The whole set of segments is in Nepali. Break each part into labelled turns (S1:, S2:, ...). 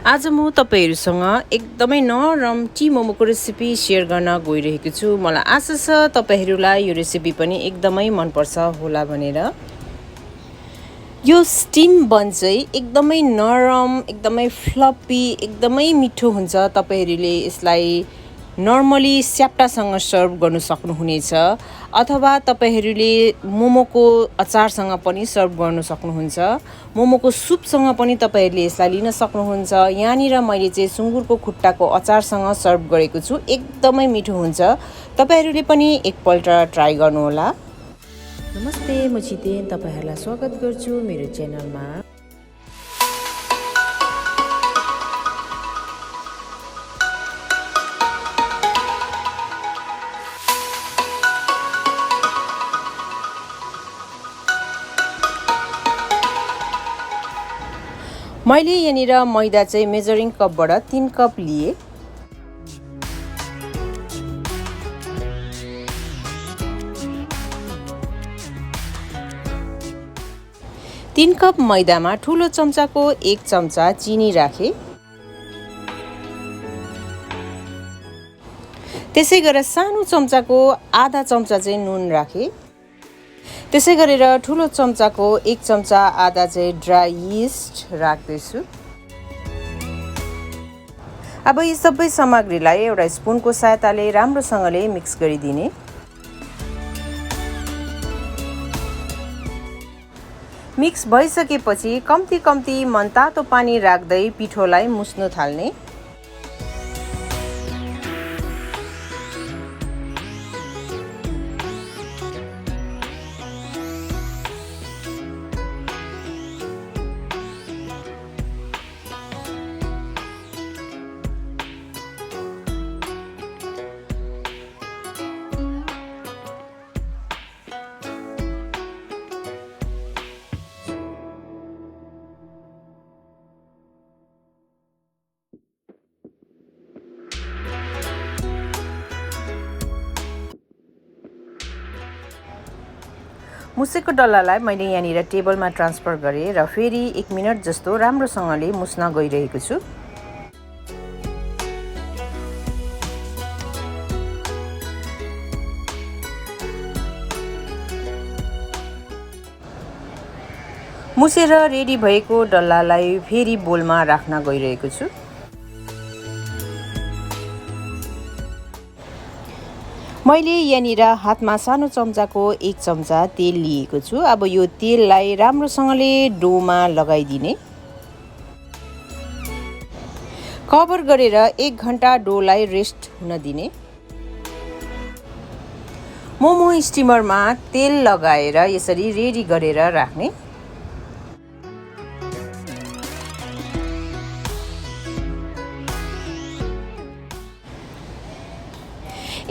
S1: आज म तपाईहरुसँग एकदमै नरम टी मोमोको रेसिपी शेयर गर्न गइरहेको छु। मलाई आशा छ तपाईहरुलाई यो रेसिपी पनि एकदमै मन पर्छ होला भनेर। यो स्टीम बन चाहिँ एकदमै नरम, एकदमै फ्लफी, एकदमै मिठो हुन्छ। तपाईहरुले यसलाई नर्मली स्याप्टासँग सर्भ गर्न सक्नुहुनेछ अथवा तपाईहरुले मोमोको अचारसँग पनि सर्भ गर्न सक्नुहुन्छ। मोमोको सुपसँग पनि तपाईहरुले यसलाई लिन सक्नुहुन्छ। यहाँनिर मैले चाहिँ सुँगुरको खुट्टाको अचारसँग सर्भ गरेको छु। एकदमै मिठो हुन्छ। तपाईहरुले पनि एकपल्ट ट्राई गर्नु होला। नमस्ते, म छितेन तपाईहरुलाई स्वागत गर्छु मेरो च्यानलमा। मैले यहाँनिर मैदा चाहिँ मेजरिङ कपबाट 3 कप लिए। तीन कप मैदामा ठुलो चम्चाको 1 चम्चा चिनी राखे। त्यसै गरेर सानो चम्चाको आधा चम्चा चाहिँ नुन राखे। त्यसै गरेर ठुलो चम्चाको 1 चम्चा आधा चाहिँ ड्राई यीस्ट राख्दैछु। अब यी सबै सामग्रीलाई एउटा स्पुनको सहायताले राम्रोसँगले मिक्स गरिदिने। मिक्स भइसकेपछि कम्ती मनतातो पानी राख्दै पिठोलाई मुस्न थाल्ने। मुसेको डल्लालाई मैले यहाँनिर टेबलमा ट्रान्सफर गरेँ र फेरि 1 मिनेट जस्तो राम्रोसँगले मुस्न गइरहेको छु। मुसेर रेडी भएको डल्लालाई फेरि बोलमा राख्न गइरहेको छु। मैले यहाँनिर हातमा सानो चम्चाको 1 चम्चा तेल लिएको छु। अब यो तेललाई राम्रोसँगले डोमा लगाइदिने। कभर गरेर 1 घण्टा डोलाई रेस्ट हुन दिने। मोमो स्टिमरमा तेल लगाएर यसरी रेडी गरेर राख्ने।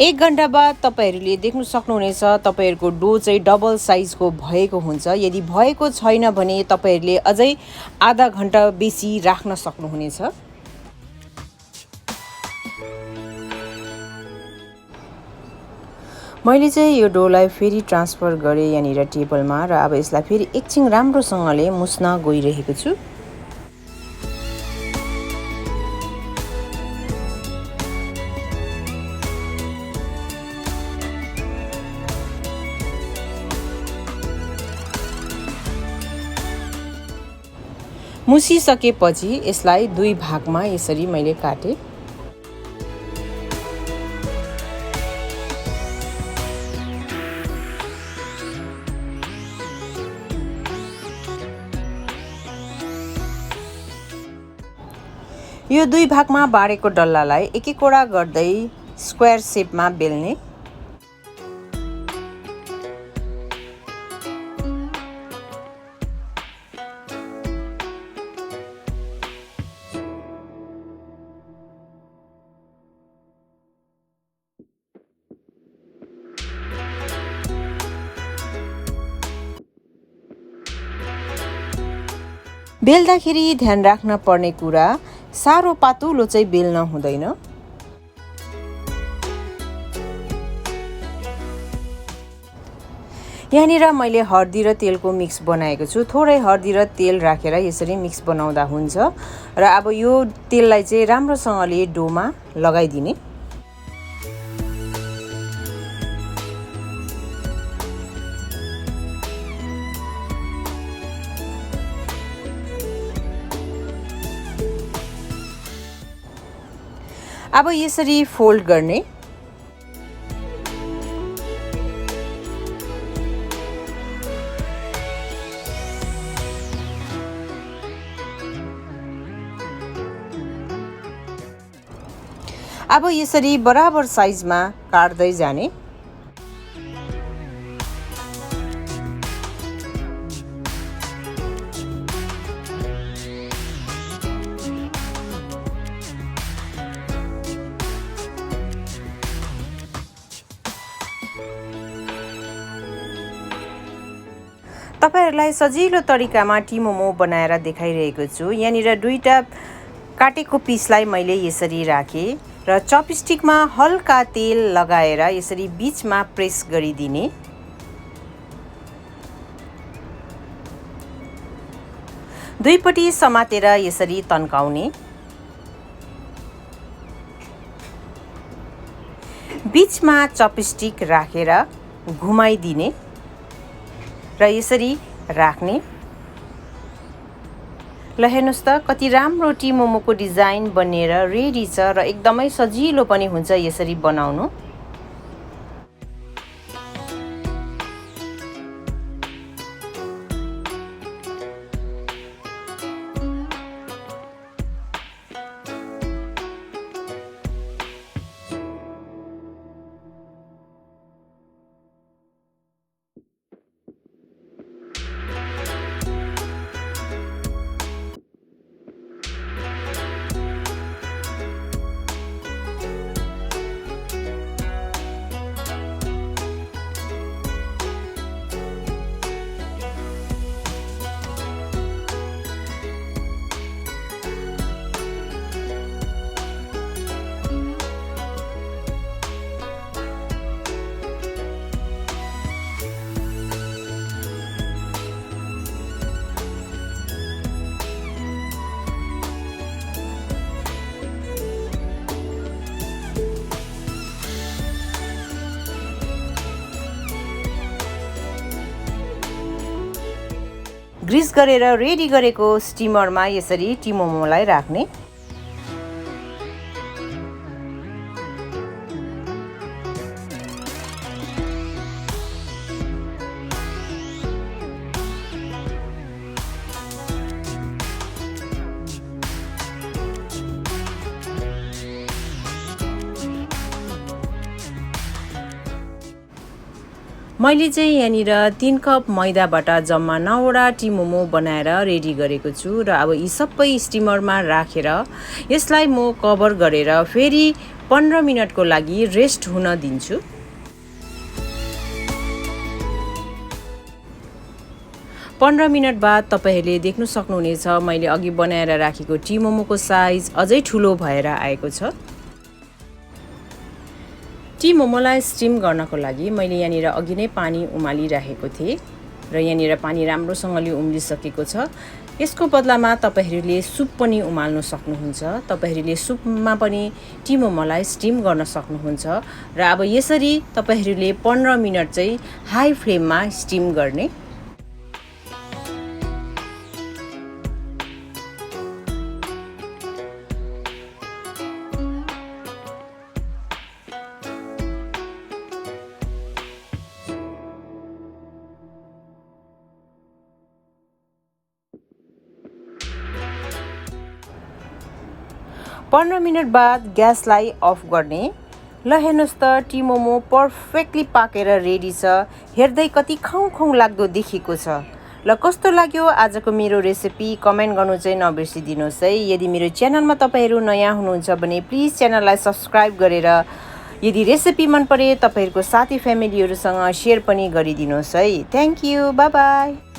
S1: 1 घण्टा बाद तपाईहरुले देख्न सक्नुहुनेछ तपाईहरुको डो चाहिँ डबल साइजको भएको हुन्छ। यदि भएको छैन भने तपाईहरुले अझै आधा घण्टा बेसी राख्न सक्नुहुनेछ। मैले चाहिँ यो डोलाई फेरि ट्रान्सफर गरे यहाँनिर टेबलमा र अब यसलाई फेरि एकछिन राम्रोसँगले मुस्न गइरहेको छु। मुसिसकेपछि यसलाई 2 भागमा यसरी मैले काटे। यो 2 भागमा बाँडेको डल्लालाई एक-एकवटा गर्दै स्क्वायर शेपमा बेल्ने। बेल्दाखेरि ध्यान राख्न पर्ने कुरा साह्रो पातुलो चाहिँ बेल्न हुँदैन। यहाँनिर मैले हर्दी र तेलको मिक्स बनाएको छु। थोरै हर्दी र तेल राखेर यसरी मिक्स बनाउँदा हुन्छ र अब यो तेललाई चाहिँ राम्रोसँगले डोमा लगाइदिने। अब यसरी फोल्ड गर्ने। अब यसरी बराबर साइजमा काट्दै जाने। तपाईहरुलाई सजिलो तरिकामा टी मोमो बनाएर देखाइरहेको छु। यहाँनिर दुईटा काटेको पिसलाई मैले यसरी राखे र चपस्टिकमा हल्का तेल लगाएर यसरी बीचमा प्रेस गरिदिने। दुईपट्टि समातेर यसरी तन्काउने। बीचमा चपस्टिक राखेर घुमाइदिने र यसरी राख्ने। ल हेर्नुस् त कति राम्रो टी मोमोको डिजाइन बनेर रेडी छ र एकदमै सजिलो पनि हुन्छ यसरी बनाउनु। ग्रीस गरेर रेडी गरेको स्टिमरमा यसरी टी मोमोलाई राख्ने। मैले चाहिँ यहाँनिर 3 कप मैदाबाट जम्मा 9 वटा टी मोमो बनाएर रेडी गरेको छु र अब यी सबै स्टिमरमा राखेर यसलाई म कभर गरेर फेरि 15 मिनेटको लागि रेस्ट हुन दिन्छु। पन्ध्र मिनट बाद तपाईहरुले देख्न सक्नुहुनेछ मैले अघि बनाएर राखेको टी मोमोको साइज अझै ठुलो भएर आएको छ। टी मोमोलाई स्टिम गर्नको लागि मैले यहाँनिर अघि नै पानी उमालिराखेको थिएँ र यहाँनिर पानी राम्रोसँगले उम्लिसकेको छ। यसको बदलामा तपाईहरुले सुप पनि उमाल्न सक्नुहुन्छ। तपाईहरुले सुपमा पनि टी मोमोलाई स्टिम गर्न सक्नुहुन्छ र अब यसरी तपाईहरुले 15 मिनेट चाहिँ हाई फ्लेममा स्टिम गर्ने। पन्ध्र मिनट बाद ग्यासलाई अफ गर्ने। ल हेर्नुस् त टी मोमो पर्फेक्टली पाकेर रेडी छ। हेर्दै कति खाउँ लाग्दो देखिएको छ। ल कस्तो लाग्यो आजको मेरो रेसिपी कमेन्ट गर्नु चाहिँ नबिर्सिदिनुहोस् है। यदि मेरो च्यानलमा तपाईहरु नयाँ हुनुहुन्छ भने प्लिज च्यानललाई सब्स्क्राइब गरेर यदि रेसिपी मन परे तपाईहरुको साथी फ्यामिलीहरुसँग शेयर पनि गरिदिनुहोस् है। Thank you, bye bye.